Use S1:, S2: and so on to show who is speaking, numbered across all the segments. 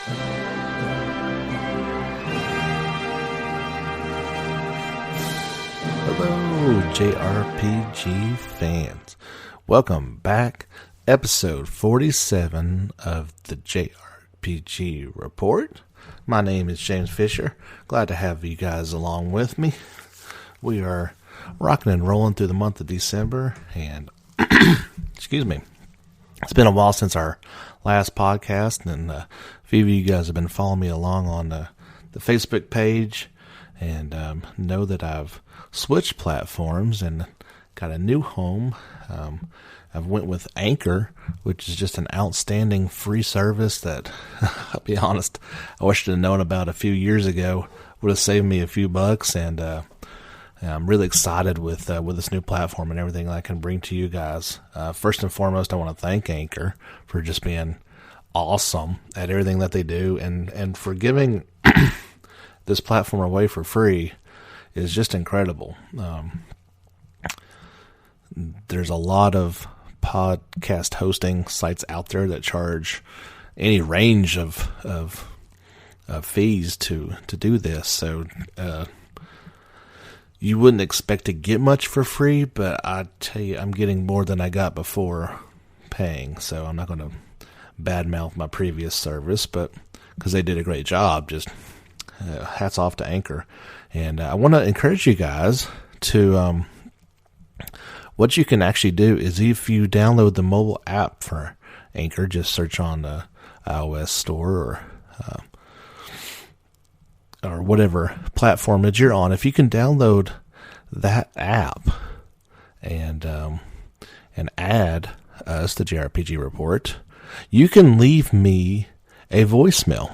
S1: Hello, JRPG fans. Welcome back. Episode 47 of the JRPG Report. My name is James Fisher. Glad to have you guys along with me. We are rocking and rolling through the month of December, and excuse me. It's been a while since our last podcast, and a few of you guys have been following me along on the Facebook page, and know that I've switched platforms and got a new home. I've went with Anchor, which is just an outstanding free service that, I'll be honest, I wish I'd have known about a few years ago. Would have saved me a few bucks, and I'm really excited with this new platform and everything I can bring to you guys. First and foremost, I want to thank Anchor for just being awesome at everything that they do, and for giving this platform away for free is just incredible. There's a lot of podcast hosting sites out there that charge any range of fees to do this. So you wouldn't expect to get much for free, but I tell you, I'm getting more than I got before paying. So I'm not going to badmouth my previous service, but because they did a great job, just hats off to Anchor. And I want to encourage you guys to, what you can actually do is if you download the mobile app for Anchor, just search on the iOS store or whatever platform that you're on. If you can download that app and add us the JRPG Report, you can leave me a voicemail.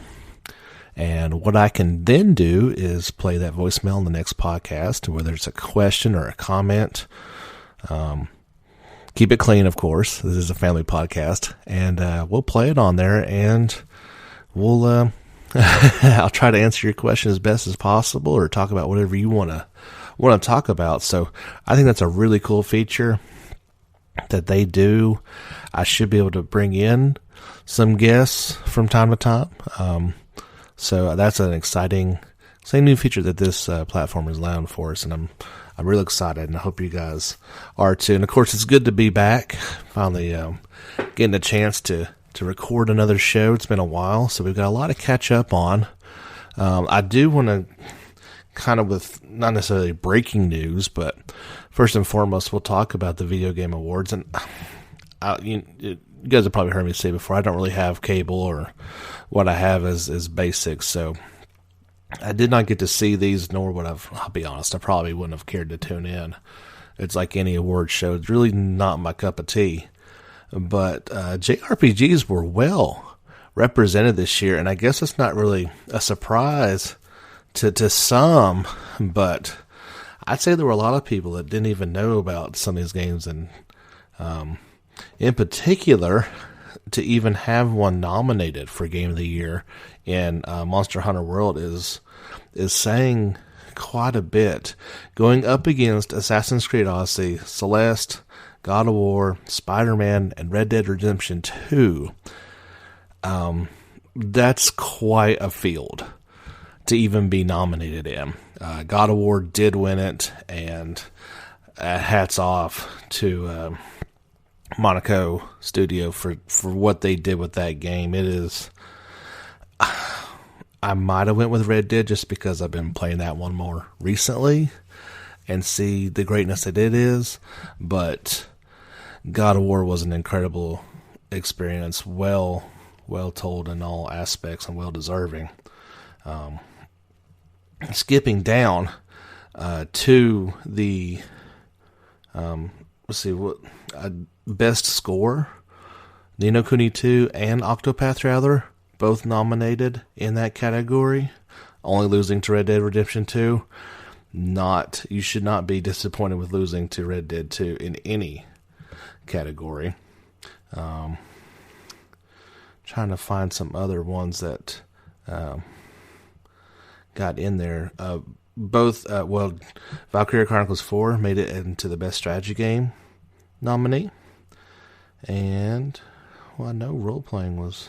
S1: And what I can then do is play that voicemail in the next podcast, whether it's a question or a comment. Keep it clean, of course. This is a family podcast, and we'll play it on there, and we'll I'll try to answer your question as best as possible, or talk about whatever you want to talk about. So I think that's a really cool feature that they do. I should be able to bring in some guests from time to time. So that's an exciting new feature that this platform is allowing for us, and I'm really excited, and I hope you guys are too. And of course, it's good to be back. Finally, getting a chance to record another show. It's been a while, so we've got a lot to catch up on. I do want to kind of, with not necessarily breaking news, but first and foremost, we'll talk about the Video Game Awards. And you guys have probably heard me say before, I don't really have cable, or what I have is basic, so I did not get to see these, nor would I'll be honest, I probably wouldn't have cared to tune in. It's like any award show. It's really not my cup of tea. But JRPGs were well represented this year, and I guess it's not really a surprise to some, but I'd say there were a lot of people that didn't even know about some of these games, and in particular, to even have one nominated for Game of the Year in Monster Hunter World is saying quite a bit. Going up against Assassin's Creed Odyssey, Celeste, God of War, Spider-Man, and Red Dead Redemption 2, that's quite a field to even be nominated in. God of War did win it, and hats off to Monaco Studio for what they did with that game. It is, I might have went with Red Dead just because I've been playing that one more recently and see the greatness that it is, but God of War was an incredible experience, well told in all aspects, and well deserving. Skipping down to the let's see what best score, Ni no Kuni 2 and Octopath Traveler both nominated in that category, only losing to Red Dead Redemption 2. You should not be disappointed with losing to Red Dead 2 in any category. Trying to find some other ones that got in there. Valkyria Chronicles 4 made it into the Best Strategy Game nominee. And, I know role-playing was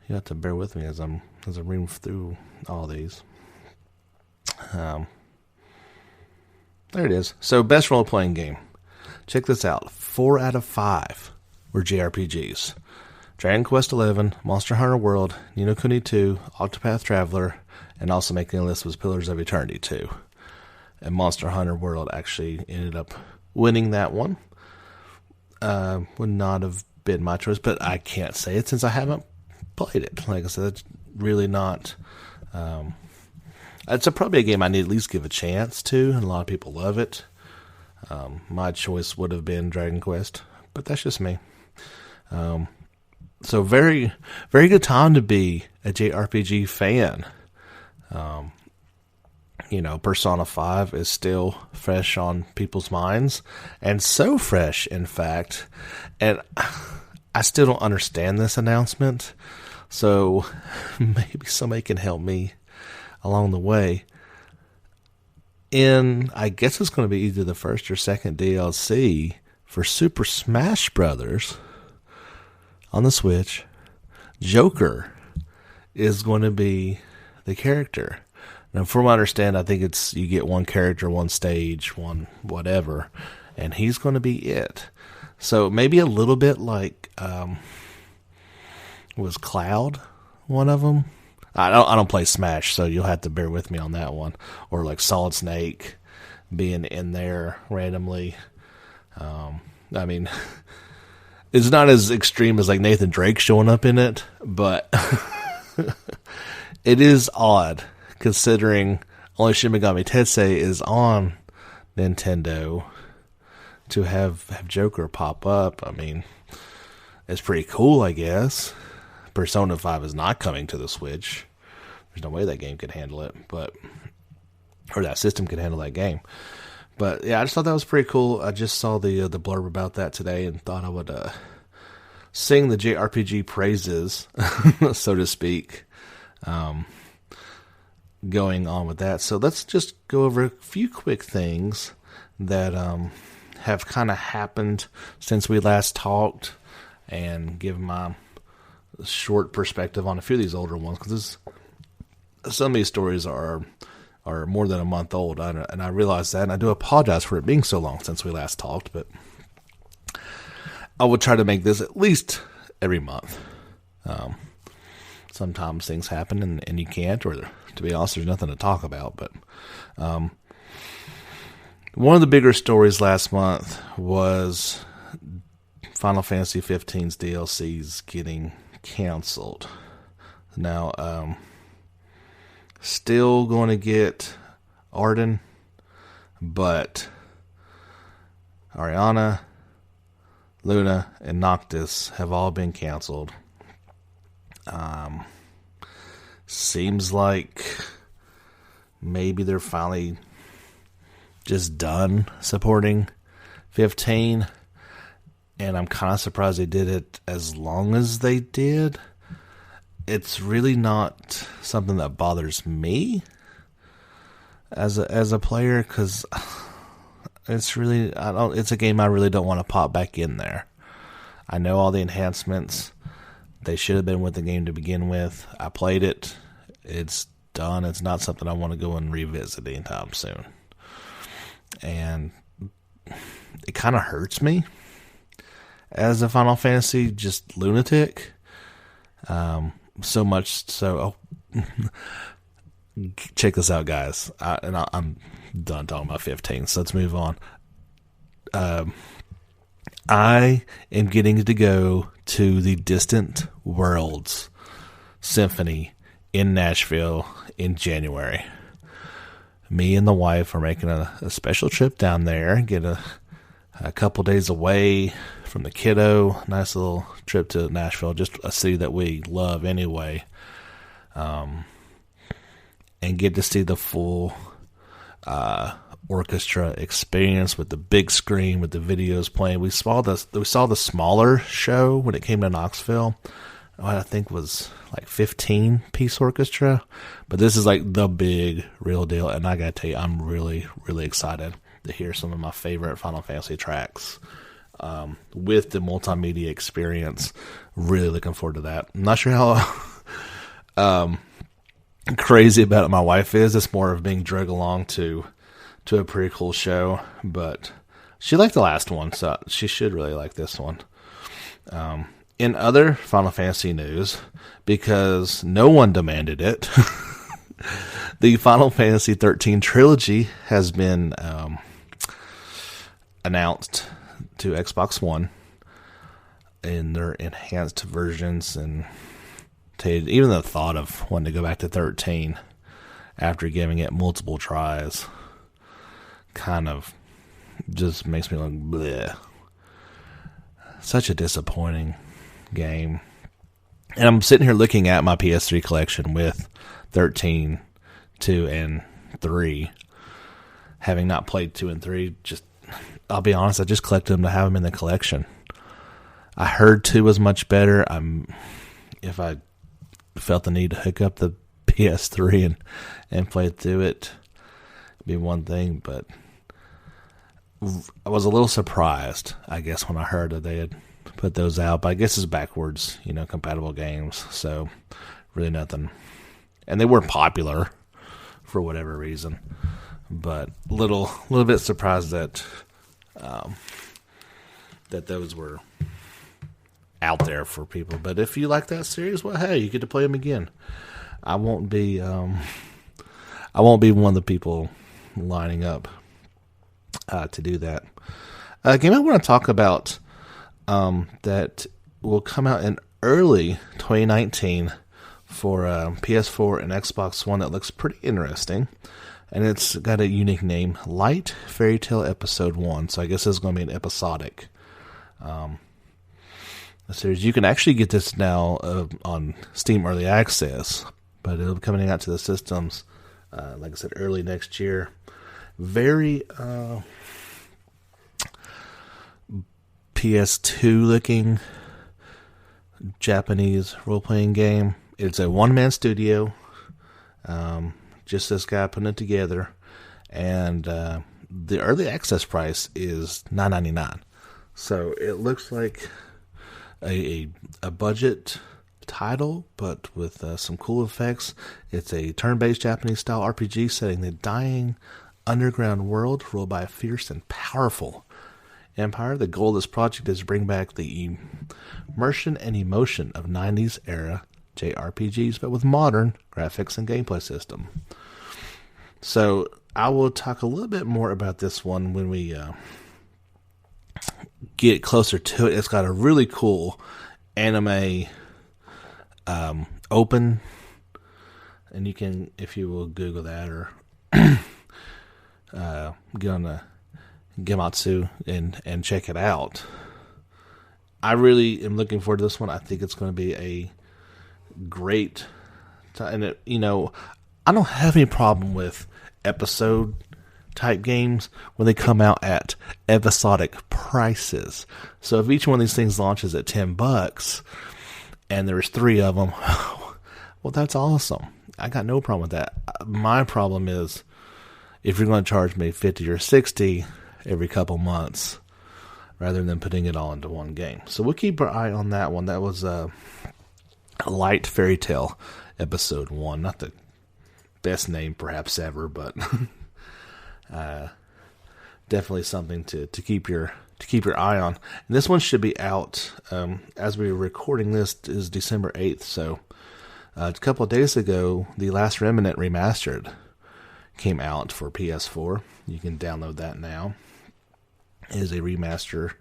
S1: You have to bear with me as I'm reading through all these. There it is. So, best role-playing game. Check this out. 4 out of 5 were JRPGs. Dragon Quest XI, Monster Hunter World, Ni no Kuni 2, Octopath Traveler, and also making the list was Pillars of Eternity 2. And Monster Hunter World actually ended up winning that one. Would not have been my choice, but I can't say it since I haven't played it. Like I said, it's really not... it's probably a game I need to at least give a chance to, and a lot of people love it. My choice would have been Dragon Quest, but that's just me. So very, very good time to be a JRPG fan. Persona 5 is still fresh on people's minds, and so fresh, in fact, and I still don't understand this announcement, so maybe somebody can help me along the way. I guess it's going to be either the first or second DLC for Super Smash Brothers on the Switch, Joker is going to be the character. Now, from what I understand, I think it's you get one character, one stage, one whatever, and he's going to be it. So maybe a little bit like was Cloud one of them? I don't play Smash, so you'll have to bear with me on that one. Or like Solid Snake being in there randomly. I mean, it's not as extreme as like Nathan Drake showing up in it, but it is odd considering only Shin Megami Tensei is on Nintendo to have Joker pop up. I mean, it's pretty cool, I guess. Persona 5 is not coming to the Switch. There's no way that game could handle it, or that system could handle that game. But yeah, I just thought that was pretty cool. I just saw the blurb about that today and thought I would sing the JRPG praises, so to speak, going on with that. So let's just go over a few quick things that have kind of happened since we last talked and give my short perspective on a few of these older ones, because some of these stories are more than a month old, and I realize that, and I do apologize for it being so long since we last talked, but I would try to make this at least every month. Sometimes things happen and you can't, or to be honest, there's nothing to talk about, but one of the bigger stories last month was Final Fantasy 15's DLCs getting canceled. Now, still going to get Arden, but Ariana, Luna, and Noctis have all been canceled. Seems like maybe they're finally just done supporting 15, and I'm kind of surprised they did it as long as they did. It's really not something that bothers me as a player, because it's really it's a game I really don't want to pop back in there. I know all the enhancements. They should have been with the game to begin with. I played it. It's done. It's not something I want to go and revisit anytime soon. And it kind of hurts me as a Final Fantasy just lunatic. So much so. Check this out, guys. I'm done talking about 15, so let's move on. I am getting to go to the Distant Worlds Symphony in Nashville in January. Me and the wife are making a special trip down there, get a couple days away from the kiddo. Nice little trip to Nashville, just a city that we love anyway. And get to see the full orchestra experience with the big screen, with the videos playing. We saw the smaller show when it came to Knoxville. What I think was like 15-piece orchestra, but this is like the big real deal. And I gotta tell you, I'm really, really excited to hear some of my favorite Final Fantasy tracks with the multimedia experience. Really looking forward to that. I'm not sure crazy about it my wife is. It's more of being dragged along to a pretty cool show, but she liked the last one, so she should really like this one. In other Final Fantasy news, because no one demanded it, the Final Fantasy 13 trilogy has been announced to Xbox One in their enhanced versions, and even the thought of wanting to go back to 13 after giving it multiple tries kind of just makes me like, bleh. Such a disappointing game. And I'm sitting here looking at my PS3 collection with 13, 2, and 3. Having not played 2 and 3, I'll be honest, I just collected them to have them in the collection. I heard 2 was much better. If I felt the need to hook up the PS3 and play through it, it'd be one thing, but I was a little surprised, I guess, when I heard that they had put those out, but I guess it's backwards, compatible games, so really nothing. And they weren't popular for whatever reason, but little bit surprised that that those were out there for people. But if you like that series, well, hey, you get to play them again. I won't be one of the people lining up to do that. A game I want to talk about that will come out in early 2019 for PS4 and Xbox One that looks pretty interesting. And it's got a unique name, Light Fairy Tale Episode 1. So I guess it's going to be an episodic series. You can actually get this now on Steam Early Access, but it'll be coming out to the systems, like I said, early next year. Very PS2 looking Japanese role-playing game. It's a one-man studio, just this guy putting it together, and the early access price is $9.99. So it looks like a budget title, but with some cool effects. It's a turn-based Japanese-style RPG setting the dying underground world ruled by a fierce and powerful empire. The goal of this project is to bring back the immersion and emotion of 90s era JRPGs, but with modern graphics and gameplay system. So I will talk a little bit more about this one when we get closer to it. It's got a really cool anime open, and you can, if you will, Google that or get on the Gematsu and check it out. I really am looking forward to this one. I think it's going to be a great time. And I don't have any problem with episode type games when they come out at episodic prices. So if each one of these things launches at $10 and there's 3 of them, well, that's awesome. I got no problem with that. My problem is if you're going to charge me $50 or $60 every couple months rather than putting it all into one game. So we'll keep our eye on that one. That was a Light Fairy Tale Episode 1. Not the best name perhaps ever, but definitely something to keep your eye on. And this one should be out as we're recording this is December 8th. So a couple of days ago, The Last Remnant Remastered came out for PS4. You can download that now. It is a remaster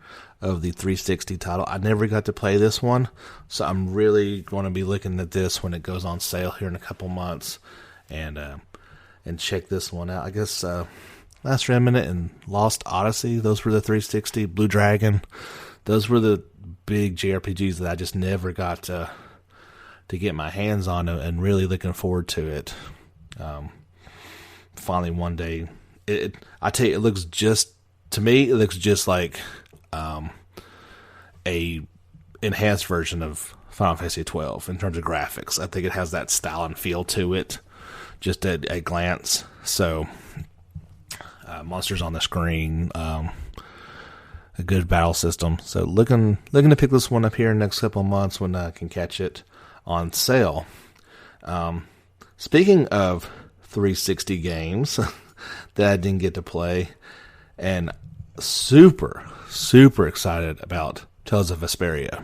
S1: of the 360 title. I never got to play this one, so I'm really going to be looking at this when it goes on sale here in a couple months, and check this one out. I guess Last Remnant and Lost Odyssey, those were the 360. Blue Dragon, those were the big JRPGs that I just never got to get my hands on, and really looking forward to it. Finally one day, I tell you, it looks just like a enhanced version of Final Fantasy 12 in terms of graphics. I think it has that style and feel to it, just at a glance. So, monsters on the screen, a good battle system. So, looking to pick this one up here in the next couple of months when I can catch it on sale. Speaking of 360 games that I didn't get to play, and super excited about Tales of Vesperia.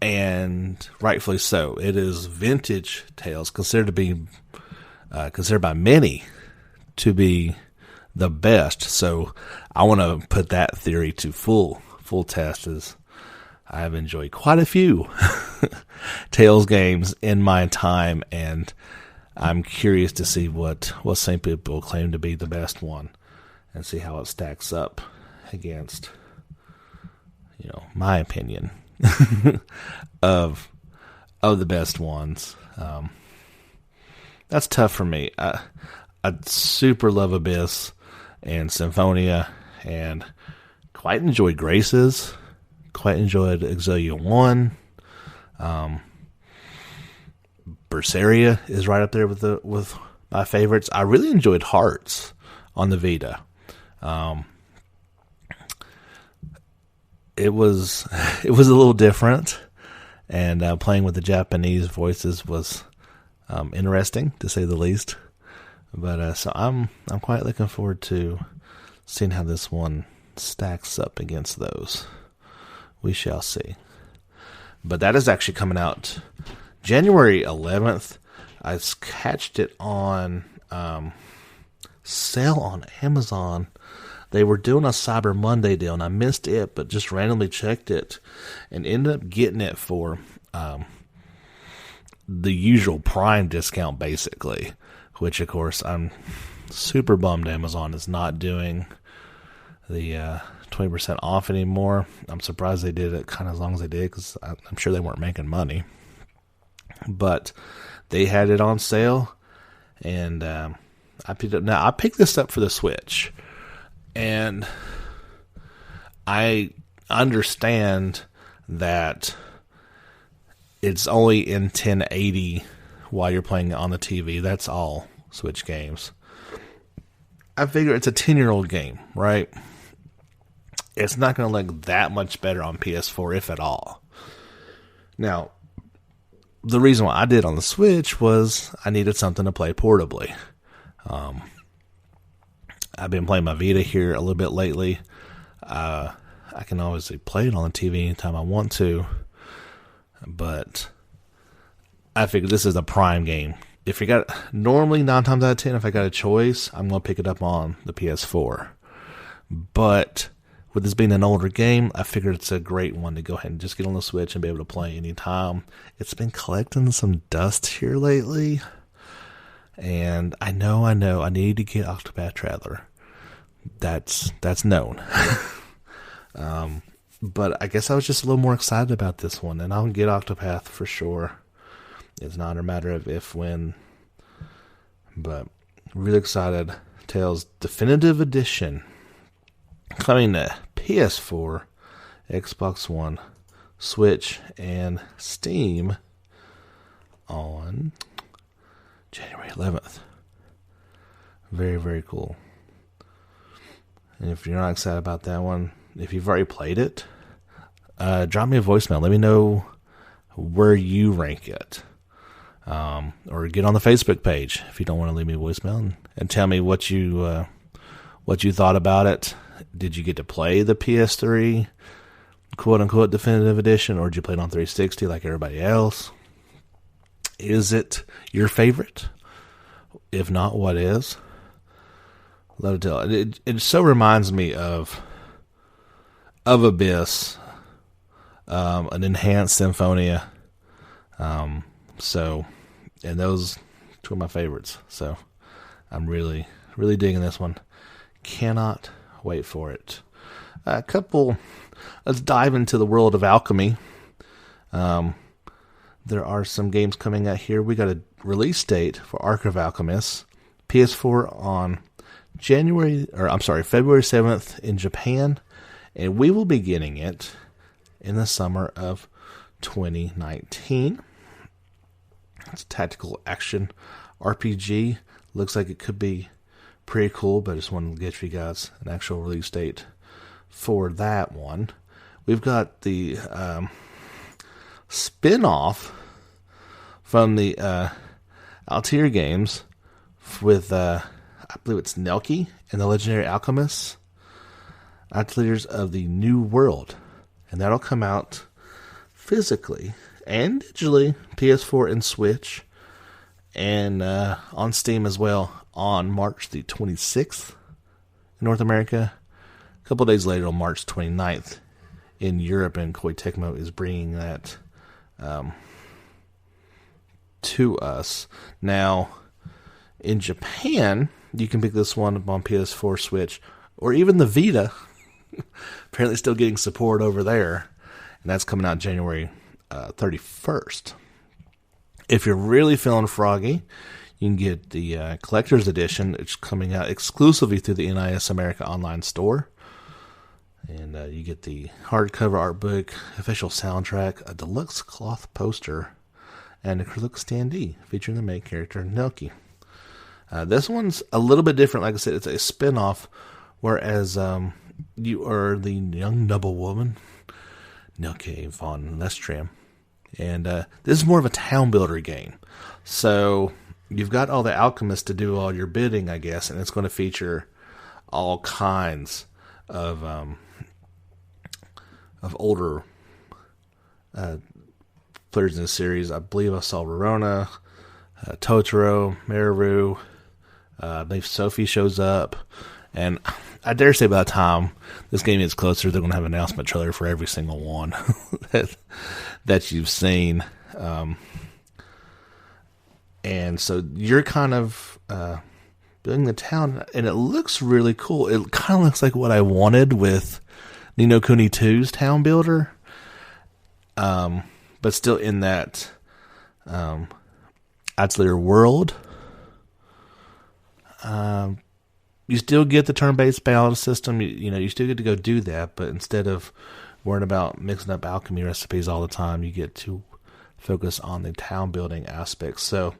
S1: And rightfully so. It is vintage Tales, considered by many to be the best. So I want to put that theory to full test, as I have enjoyed quite a few Tales games in my time, and I'm curious to see what some people claim to be the best one, and see how it stacks up against, my opinion of the best ones. That's tough for me. I super love Abyss and Symphonia, and quite enjoyed Graces. Quite enjoyed Exodia 1. Berseria is right up there with my favorites. I really enjoyed Hearts on the Vita. It was a little different, and playing with the Japanese voices was interesting, to say the least. But so I'm quite looking forward to seeing how this one stacks up against those. We shall see. But that is actually coming out January 11th. I catched it on sale on Amazon. They were doing a Cyber Monday deal, and I missed it, but just randomly checked it and ended up getting it for the usual Prime discount, basically. Which, of course, I'm super bummed Amazon is not doing the 20% off anymore. I'm surprised they did it kind of as long as they did, because I'm sure they weren't making money. But they had it on sale, and I picked it up. Now, I picked this up for the Switch, and I understand that it's only in 1080 while you're playing it on the TV. That's all Switch games. I figure it's a 10-year-old game, right? It's not going to look that much better on PS4, if at all. Now, the reason why I did on the Switch was I needed something to play portably. I've been playing my Vita here a little bit lately. I can obviously play it on the TV anytime I want to, but I figured this is a Prime game. If you got, normally 9 times out of 10, if I got a choice, I'm going to pick it up on the PS4. But with this being an older game, I figured it's a great one to go ahead and just get on the Switch and be able to play anytime. It's been collecting some dust here lately, and I know, I need to get Octopath Traveler. That's known. But I guess I was just a little more excited about this one, and I'll get Octopath for sure. It's not a matter of if, when, but really excited. Tales Definitive Edition coming to PS4, Xbox One, Switch, and Steam on January 11th. Very, very cool. And if you're not excited about that one, if you've already played it, drop me a voicemail. Let me know where you rank it. Or get on the Facebook page if you don't want to leave me a voicemail, and tell me what you thought about it. Did you get to play the PS3 quote unquote definitive edition, or did you play it on 360 like everybody else? Is it your favorite? If not, what is? Love to tell. It so reminds me of Abyss, an enhanced Symphonia. And those two are my favorites. So I'm really, really digging this one. Cannot wait for it. Let's dive into the world of alchemy. There are some games coming out here. We got a release date for Ark of Alchemists, PS4 on February 7th in Japan, and we will be getting it in the summer of 2019. It's a tactical action RPG. Looks like it could be pretty cool, but I just wanted to get you guys an actual release date for that one. We've got the spin-off from the Altair games with, I believe it's Nelky and the Legendary Alchemists, Outliers of the New World. And that'll come out physically and digitally, PS4 and Switch, and on Steam as well on March the 26th in North America. A couple days later on March 29th in Europe, and Koei Tecmo is bringing that to us. Now, in Japan, you can pick this one up on PS4, Switch, or even the Vita. Apparently still getting support over there, and that's coming out January 31st. If you're really feeling froggy, you can get the Collector's Edition. It's coming out exclusively through the NIS America online store. And you get the hardcover art book, official soundtrack, a deluxe cloth poster, and a acrylic standee featuring the main character, Nelky. This one's a little bit different. Like I said, it's a spin-off, whereas you are the young noble woman, Nelky von Lestram. And this is more of a town builder game. So you've got all the alchemists to do all your bidding, I guess, and it's going to feature all kinds of older players in the series. I believe I saw Verona, Totoro, Meru. I believe Sophie shows up. And I dare say by the time this game gets closer, they're going to have an announcement trailer for every single one that you've seen. And so you're kind of building the town, and it looks really cool. It kind of looks like what I wanted with Ni no Kuni 2's Town Builder, but still in that Atelier world. You still get the turn-based balance system. You still get to go do that, but instead of worrying about mixing up alchemy recipes all the time, you get to focus on the town building aspects. So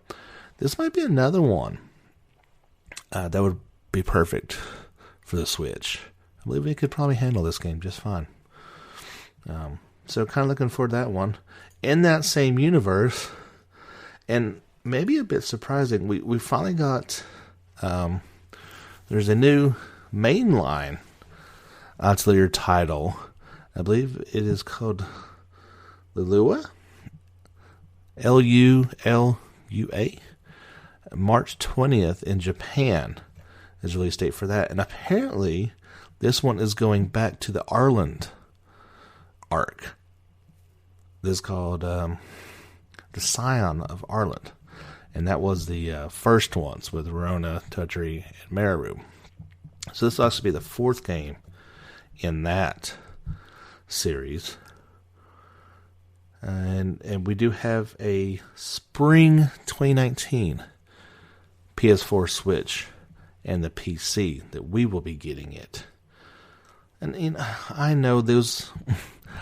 S1: this might be another one that would be perfect for the Switch. I believe we could probably handle this game just fine. So kind of looking forward to that one. In that same universe, and maybe a bit surprising, we finally got... there's a new mainline Atelier title. I believe it is called Lulua. Lulua. March 20th in Japan is release date for that. And apparently this one is going back to the Arland arc. This is called the Scion of Arland. And that was the first ones with Verona, Tutri, and Meru. So this will actually be the fourth game in that series. And we do have a spring 2019 PS4, Switch, and the PC that we will be getting it. And I know those...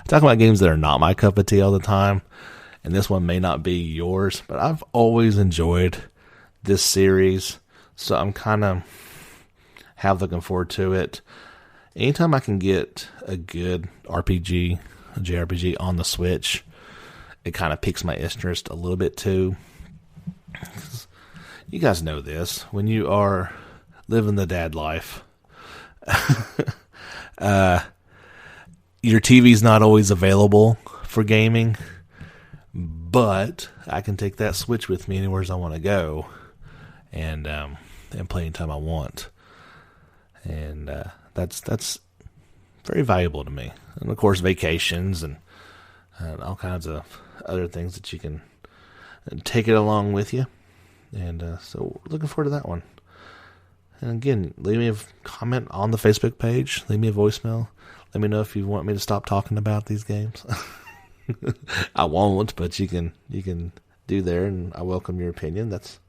S1: talking about games that are not my cup of tea all the time, and this one may not be yours, but I've always enjoyed this series, so I'm kind of half looking forward to it. Anytime I can get a good RPG, a JRPG on the Switch, it kind of piques my interest a little bit too. You guys know this. When you are living the dad life, your TV's not always available for gaming, but I can take that Switch with me anywhere I want to go and play anytime I want. And that's very valuable to me. And of course, vacations and all kinds of other things that you can take it along with you. And so looking forward to that one. And again, leave me a comment on the Facebook page. Leave me a voicemail. Let me know if you want me to stop talking about these games. I won't, but you can do there, and I welcome your opinion. That's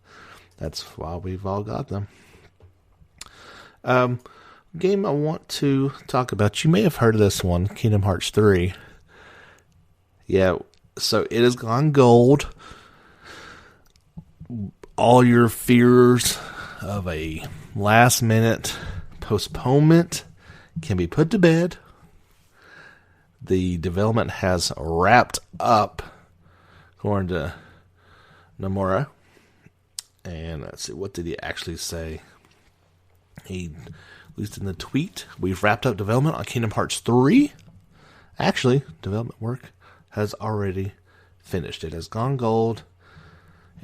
S1: why we've all got them. Game I want to talk about. You may have heard of this one, Kingdom Hearts 3. Yeah, so it has gone gold. All your fears of a last-minute postponement can be put to bed. The development has wrapped up according to Nomura. And let's see, what did he actually say? He, at least in the tweet, we've wrapped up development on Kingdom Hearts 3. Actually, development work has already finished. It has gone gold.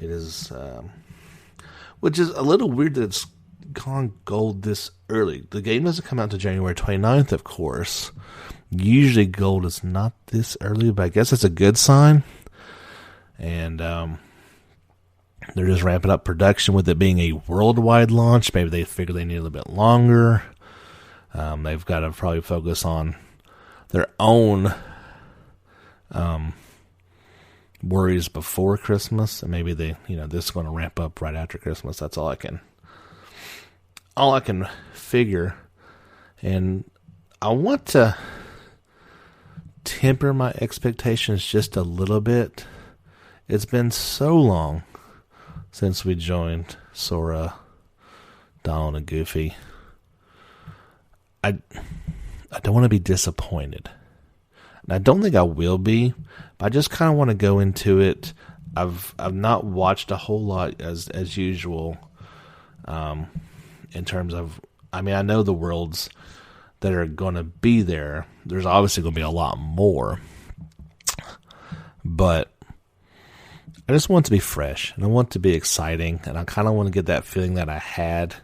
S1: It is, which is a little weird that it's gone gold this early. The game doesn't come out to January 29th, of course. Usually gold is not this early, but I guess it's a good sign. And they're just ramping up production with it being a worldwide launch. Maybe they figure they need a little bit longer. They've got to probably focus on their own worries before Christmas, and maybe this is going to ramp up right after Christmas. That's all I can figure. And I want to temper my expectations just a little bit. It's been so long since we joined Sora, Donald, and Goofy. I don't want to be disappointed. And I don't think I will be, but I just kind of want to go into it. I've not watched a whole lot as usual, in terms of, I know the worlds that are going to be there. There's obviously going to be a lot more, but I just want it to be fresh, and I want it to be exciting, and I kind of want to get that feeling that I had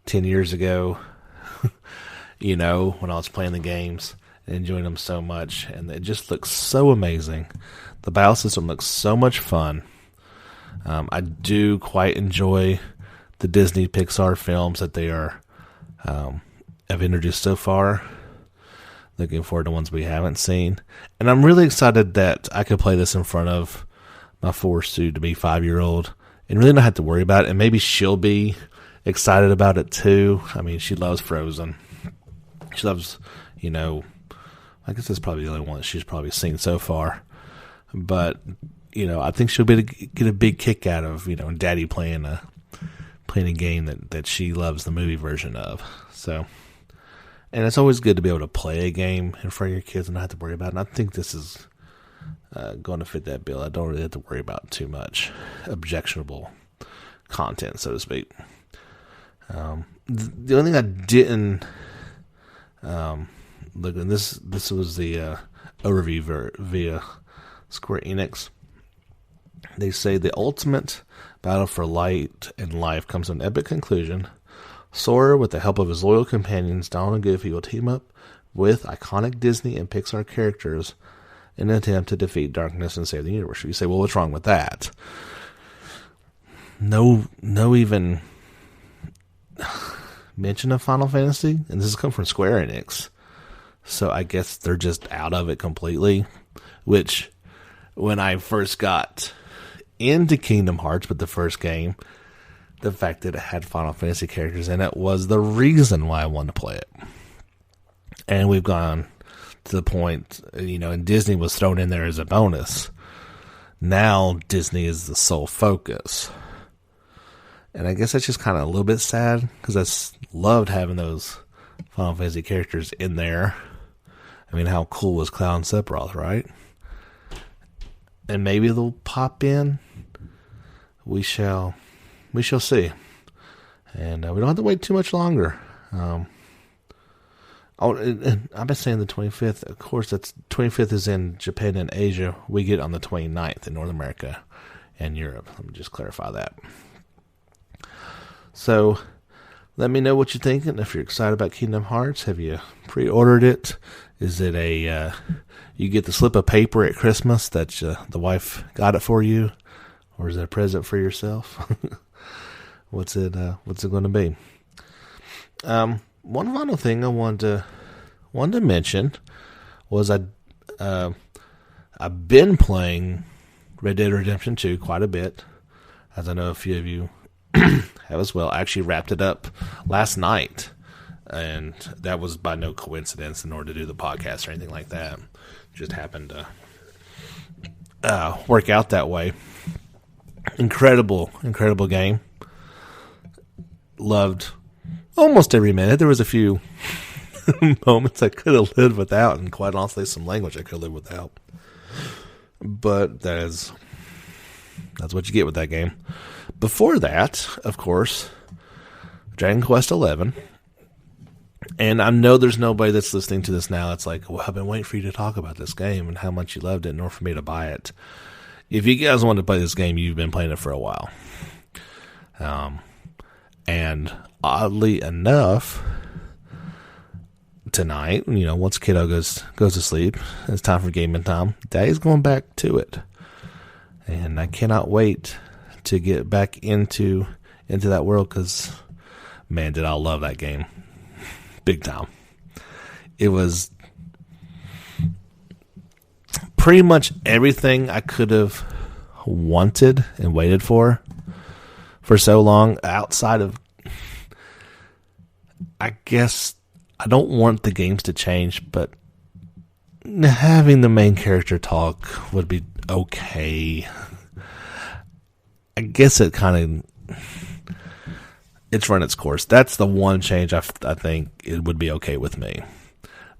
S1: 10 years ago, when I was playing the games and enjoying them so much, and it just looks so amazing. The battle system looks so much fun. I do quite enjoy the Disney Pixar films that they have introduced so far. Looking forward to ones we haven't seen. And I'm really excited that I could play this in front of my 4 soon-to-be 5-year-old and really not have to worry about it. And maybe she'll be excited about it too. She loves Frozen. She loves, I guess that's probably the only one that she's probably seen so far. But, I think she'll be able to get a big kick out of, Daddy playing a game that she loves the movie version of. So, and it's always good to be able to play a game in front of your kids and not have to worry about it. And I think this is going to fit that bill. I don't really have to worry about too much objectionable content, so to speak. The only thing I didn't look at, this was the overview via Square Enix. They say the ultimate battle for light and life comes to an epic conclusion. Sora, with the help of his loyal companions, Donald and Goofy, will team up with iconic Disney and Pixar characters in an attempt to defeat darkness and save the universe. You say, well, what's wrong with that? No even mention of Final Fantasy, and this has come from Square Enix. So I guess they're just out of it completely, which when I first got into Kingdom Hearts with the first game, the fact that it had Final Fantasy characters in it was the reason why I wanted to play it. And we've gone to the point, and Disney was thrown in there as a bonus. Now Disney is the sole focus. And I guess that's just kind of a little bit sad, because I loved having those Final Fantasy characters in there. How cool was Cloud and Sephiroth, right? And maybe they'll pop in. We shall see. And we don't have to wait too much longer. And I've been saying the 25th. Of course, that's 25th is in Japan and Asia. We get on the 29th in North America and Europe. Let me just clarify that. So, let me know what you're thinking. If you're excited about Kingdom Hearts, have you pre-ordered it? Is it you get the slip of paper at Christmas that the wife got it for you? Or is it a present for yourself? What's it going to be? One final thing I wanted to mention was I've been playing Red Dead Redemption 2 quite a bit, as I know a few of you have as well. I actually wrapped it up last night, and that was by no coincidence in order to do the podcast or anything like that. Just happened to work out that way. Incredible game. Loved almost every minute. There was a few moments I could have lived without, and quite honestly, some language I could live without. But that is That's what you get with that game. Before that, of course, Dragon Quest XI. And I know there's nobody that's listening to this now that's like, well, I've been waiting for you to talk about this game and how much you loved it in order for me to buy it. If you guys want to play this game, you've been playing it for a while. And oddly enough, tonight, once kiddo goes to sleep, it's time for gaming time. Daddy's going back to it. And I cannot wait to get back into that world because, man, did I love that game. Big time. It was pretty much everything I could have wanted and waited for so long, outside of, I guess, I don't want the games to change, but having the main character talk would be okay. I guess it kind of, it's run its course. That's the one change I think it would be okay with me.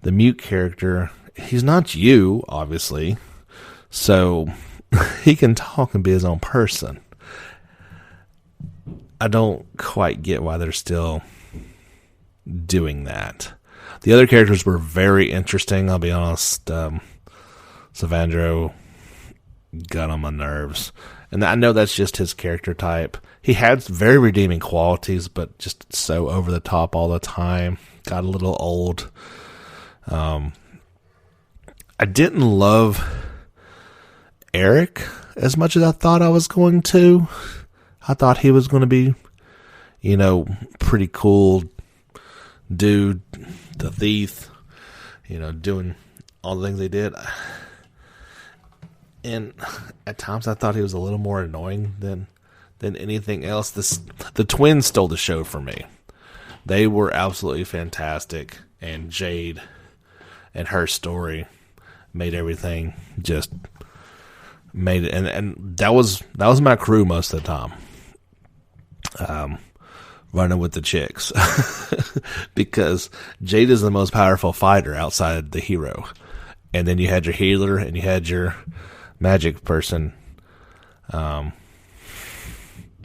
S1: The mute character, he's not you, obviously, so he can talk and be his own person. I don't quite get why they're still doing that. The other characters were very interesting, I'll be honest. Savandro got on my nerves. And I know that's just his character type. He had very redeeming qualities, but just so over the top all the time. Got a little old. I didn't love Eric as much as I thought I was going to. I thought he was going to be, pretty cool dude, the thief, doing all the things they did. And at times I thought he was a little more annoying than anything else. The twins stole the show for me. They were absolutely fantastic, and Jade and her story made everything just made it. And that was my crew most of the time. Running with the chicks. Because Jade is the most powerful fighter outside the hero. And then you had your healer and you had your magic person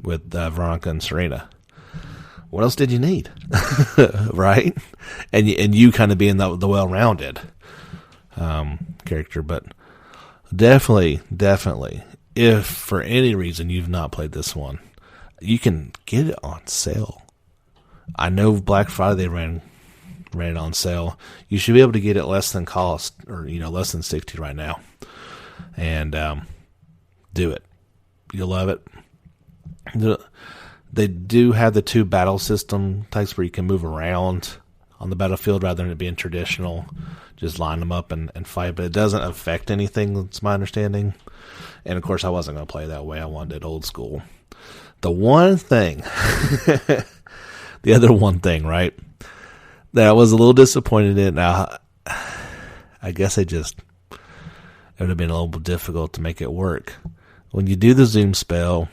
S1: with Veronica and Serena. What else did you need? Right? And you kind of being the well-rounded character. But definitely, if for any reason you've not played this one, you can get it on sale. I know Black Friday they ran it on sale. You should be able to get it less than cost, or less than $60 right now. And do it. You'll love it. They do have the 2 battle system types where you can move around on the battlefield rather than it being traditional. Just line them up and fight, but it doesn't affect anything, that's my understanding. And of course I wasn't going to play that way. I wanted it old school. The one thing, the other one thing, right, that I was a little disappointed in. Now, I guess it would have been a little bit difficult to make it work. When you do the zoom spell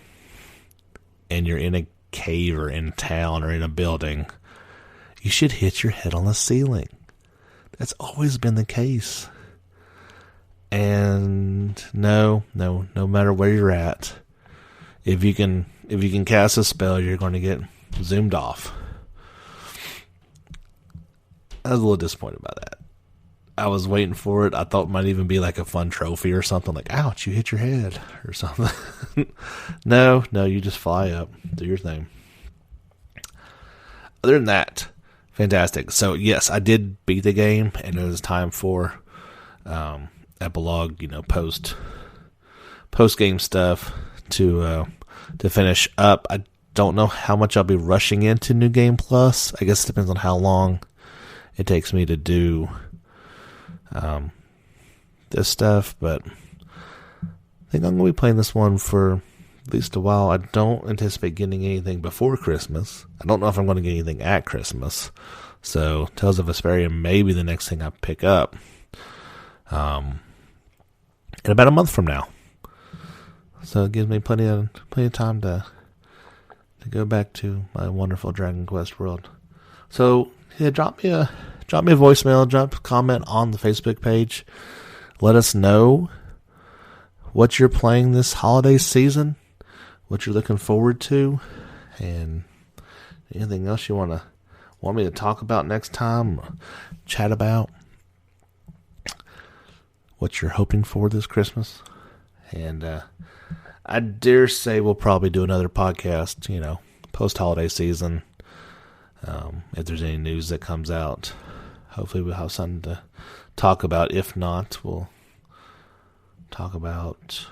S1: and you're in a cave or in a town or in a building, you should hit your head on the ceiling. That's always been the case. And no matter where you're at, if you can cast a spell, you're going to get zoomed off. I was a little disappointed by that. I was waiting for it. I thought it might even be like a fun trophy or something, like, ouch, you hit your head or something. No, you just fly up, do your thing. Other than that, fantastic. So yes, I did beat the game, and it was time for epilogue, post game stuff to finish up. I don't know how much I'll be rushing into New Game Plus. I guess it depends on how long it takes me to do this stuff, but I think I'm going to be playing this one for at least a while. I don't anticipate getting anything before Christmas. I don't know if I'm going to get anything at Christmas. So Tales of Vesperia may be the next thing I pick up in about a month from now. So it gives me plenty of time to go back to my wonderful Dragon Quest world. So yeah, drop me a voicemail, drop a comment on the Facebook page. Let us know what you're playing this holiday season, what you're looking forward to, and anything else you want me to talk about next time, or chat about, what you're hoping for this Christmas. And I dare say we'll probably do another podcast, post-holiday season. If there's any news that comes out, hopefully we'll have something to talk about. If not, we'll talk about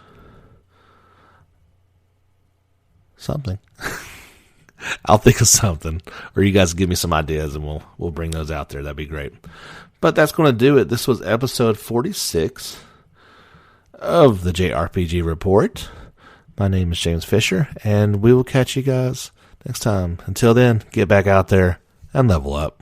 S1: something. I'll think of something, or you guys give me some ideas, and we'll bring those out there. That'd be great. But that's going to do it. This was episode 46 of the JRPG Report. My name is James Fisher, and we will catch you guys next time. Until then, get back out there and level up.